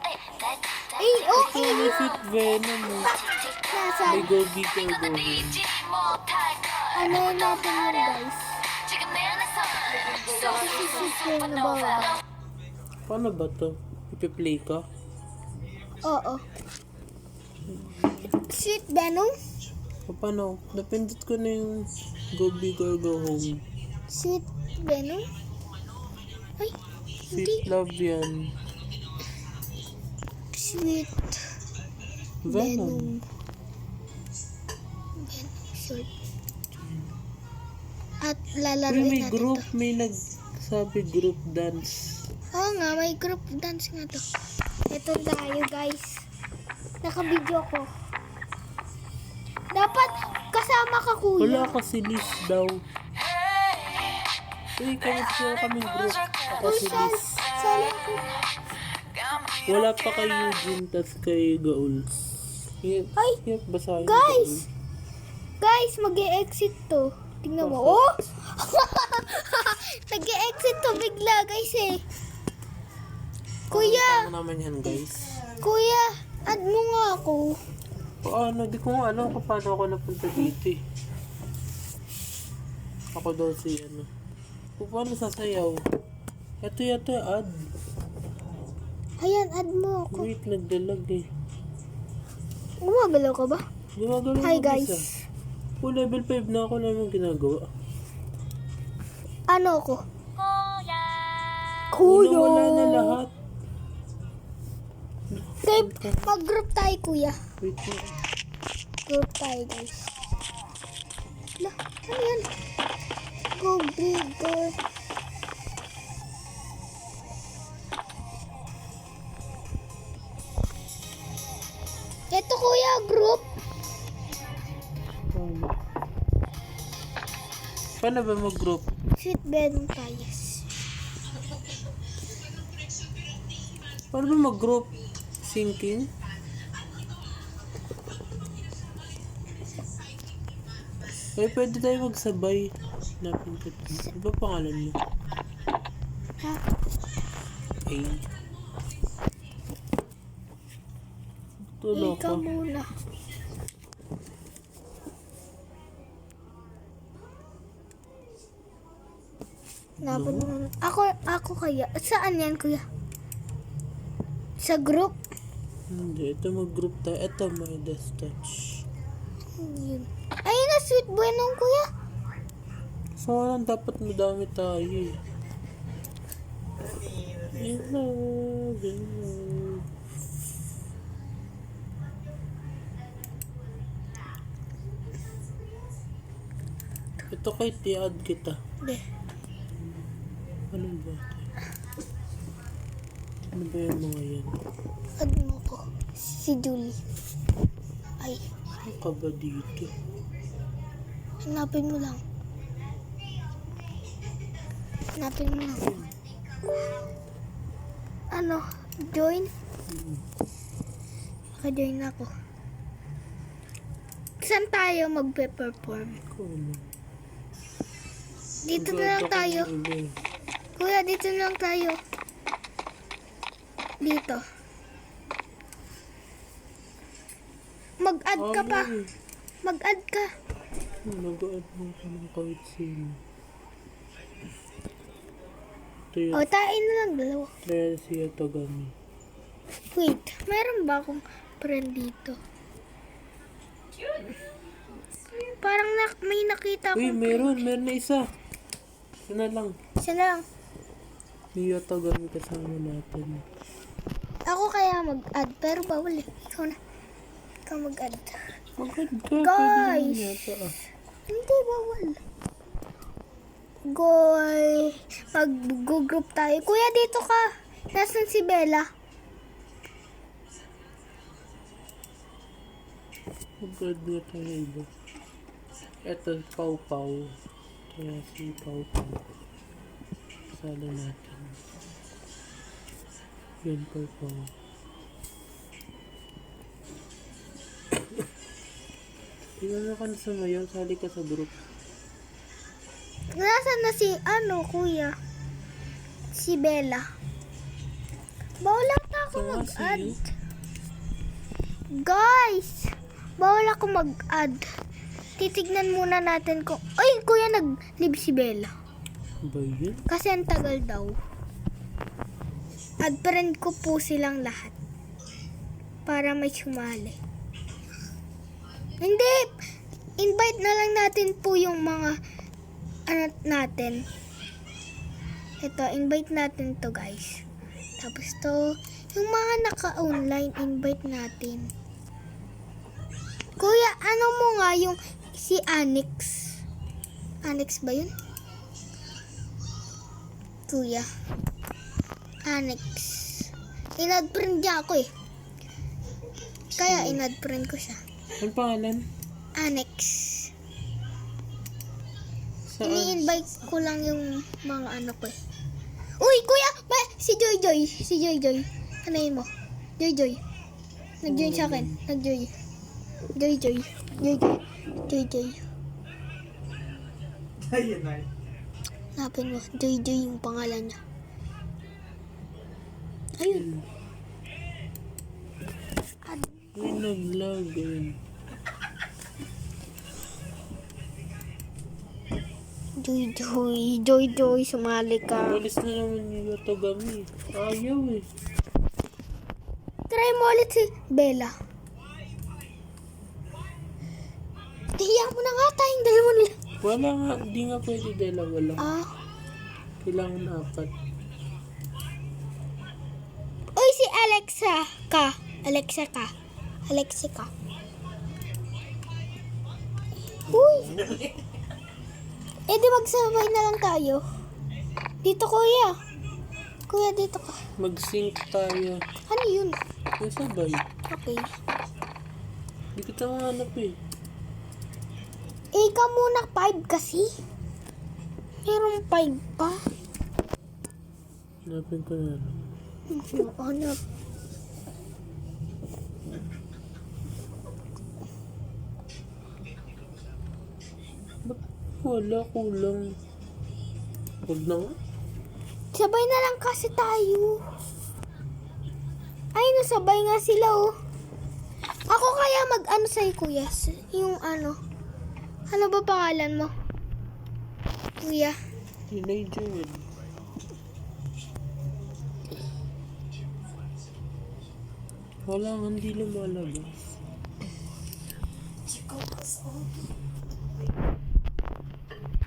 Ay, Ito okay. may sweet venom mo. Nasaan? May go big or go home. Ano yun natin yun, guys? Sisisip na ba? Paano ba to? Ipi-play ka? Oo. Sweet Venom? O paano? Napindot ko na yung go big or go home. Sweet Venom? Ay, Sweet hindi. love yan. Sweet Venom. Venom. Short. At Uy, lalaroin may natin group. to. May nagsabi group dance. Oo nga, may group dance nga to. Ito tayo, guys. Naka-video ko. Dapat kasama ka, kuya. Wala ka si Liz daw. Uy, kamusta kaming group. Ako si Liz. Sala ko. Wala pa kay Eugene, tas kay Gauls. Ay, basahin guys! Guys, mag-e-exit to. Tingnan mo. Oh! Nag-e-exit to bigla, guys eh. Kuya! Ano naman yan, guys? Kuya! Add mo nga ako. Paano? Di ko nga alam kung paano ako napunta dito eh. Ako daw si ano. Kung paano sasayaw? Ito yata add. Ayan, add mo ako. Wait, nagdalag eh. Gumagalaw ka ba? Gumagalaw Hi, na guys. isa. Oh, level 5 na ako naman ginagawa. Ano ako? Kuya! Wala na lahat. Okay, mag-group tayo, kuya. Wait na. Group tayo, guys. Ala, ano yan? Go bigger. Ito, kuya, group. Paano ba mag-group? Sweet Venom tayo. Paano ba mag-group? Sinking? Eh, pwede tayo magsabay. Hanapin ko ito. Ano ba pangalan mo? Ha? A. Tulo Ikaw ko. muna. Napad mo. Ako kaya. Saan yan, kuya? Sa group? Hindi, ito mag-group tayo. Ito, may death touch. Yun. Ay, na Sweet Venom, kuya. So, lang dapat madami tayo eh. In love, in love. Ito kay i-add kita. Hindi. Ano ba ito? Ano ba yung mga yan? Add mo ko. Si Julie. Ay, Ano ka ba dito? hanapin mo lang. Hanapin mo lang. Ano? Join? Naka-join ako. Saan tayo magpe-perform? Ikaw mo. Dito na lang tayo. Kuya, dito na lang tayo. Dito. Mag-add ka pa. Mag-add ka. Nag-add mo ka ng kahit sino. Ito yun. O, tain na lang dalawa. Dahil siya Tagami. Wait, meron ba akong friend dito? Parang may nakita Uy, akong meron na isa. Ito na lang. Isa lang. Siya Tagami kasama natin. Ako kaya mag-add, pero bawal eh. Ikaw na. Ikaw mag-add. Magod ka. Guys! Pwede naman yata ah. Hindi, bawal. Goy. Mag-group tayo. Kuya, dito ka. Nasaan si Bella? Magod nga tayo iba. Eto, Pau Pau. Kaya si Pau Pau. Sala natin. Yun, Pau Pau. Tingnan ka na sa mayon, sali ka sa group. Nasaan na si, kuya? Si Bella. Bawal lang ako Ito nga, mag-add. see? Guys, bawal ako mag-add. Titignan muna natin kung... Ay, kuya, nag-live si Bella. Ba yun? Kasi ang tagal daw. Add friend ko po silang lahat. Para may sumali. Hindi! Invite na lang natin po yung mga natin. Ito, invite natin to guys. Tapos to, yung mga naka-online, invite natin. Kuya, ano mo nga yung si Anix? Anix ba yun? Kuya. Anix. In-add friend niya ako eh. Kaya in-add friend ko siya. Ang pangalan? Annex. Saan? Ini-invite ko lang yung mga ano ko eh. Uy, kuya! Si Joy Joy. Si Joy Joy. Anayin mo. Joy Joy. Nag-join sa akin. Nag-joy. Joy Joy. Joy Joy. Joy Joy. Ayun na. Hanapin mo. Joy Joy yung pangalan niya. Ayun. Ay, nag-lag. Ayun. Joy Joy. Joy Joy. Sumali ka. Walis na naman yung Yotogami. Ayaw eh. Try mo ulit si Bella. Tiyak mo na nga tayong dalawa nila. Wala nga. Di nga pwede dalawa lang. Kailangan apat. Uy, si Alexa ka. Alexa ka. Alexa ka. Uy! Di magsabay na lang tayo. Dito, kuya. Kuya, dito ka. Mag-sync tayo. Ano yun? May sabay. Okay. Di kita mahanap eh. Ikaw muna 5 kasi. Meron 5 pa. Hanapin ko na. Hanap. Ba't wala? Kulang. Huwag na nga. Sabay na lang kasi tayo. Ay, nasabay nga sila oh. Ako kaya mag-ano sa'yo, kuya? Yung ano. Ano ba pangalan mo? Kuya. Teenager yun. Wala nga, hindi lumalabas.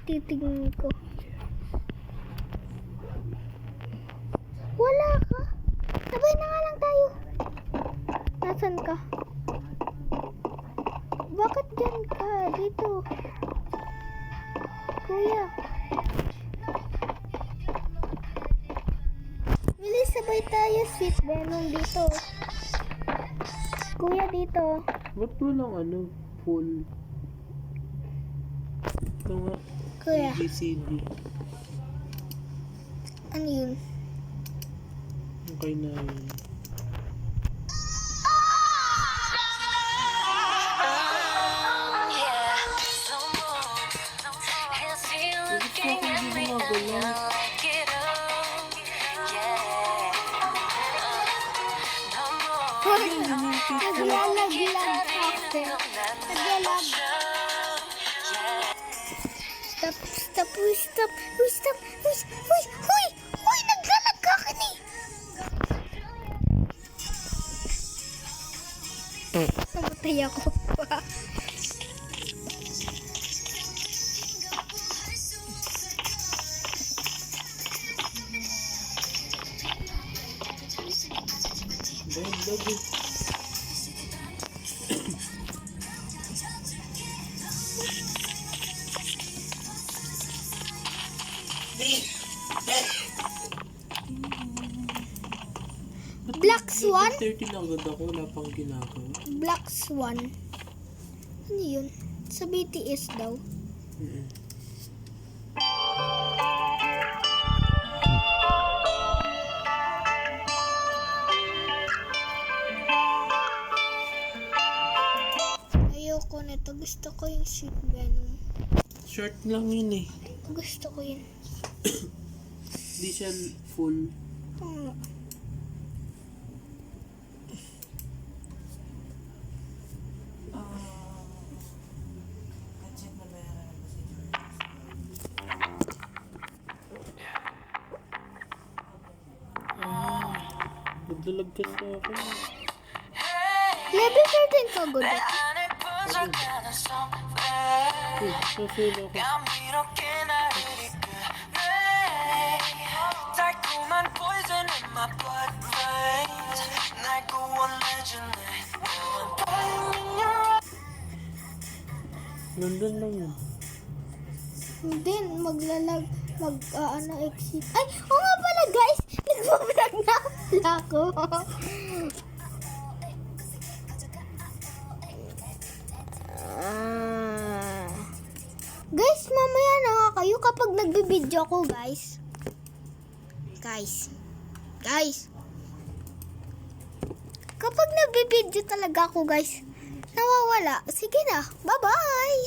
Titignan ko. Wala ka. Sabay na nga lang tayo. Nasaan ka? Bakit dyan ka? Dito. Kuya. Bilis, sabay tayo. Sweet Venom dito. Kuya, dito. Ba't walang ano? Full. Ito nga. Kuya. ABCD. Ano yun? Okay na yun. Naglalag-lag ako. Naglalag. Stop. Uy, stop. Uy, stop. Uy, naglalag ka ka ni. Namatay ako. Dahil Black Swan? 13 agad ako, wala pang ginagawa. Black Swan. Ano yun? Sa BTS daw. Ayoko nito. Gusto ko yung Sweet Venom. Short lang yun eh. Gusto ko yun. Di siya full. Naglalag ka sa akin. Level 13 ka, good. Uy, nasila ako. 달콤한 poison in my blood veins. 날 구원해준 내 Nandun lang yun. Hindi, exit. Ay, oo nga pala guys, nagbablog na pala ako. Guys, mamaya na nga kayo kapag nagbibideo ako, guys. Guys. Kapag nagbibideo talaga ako, guys, nawawala. Sige na, bye-bye!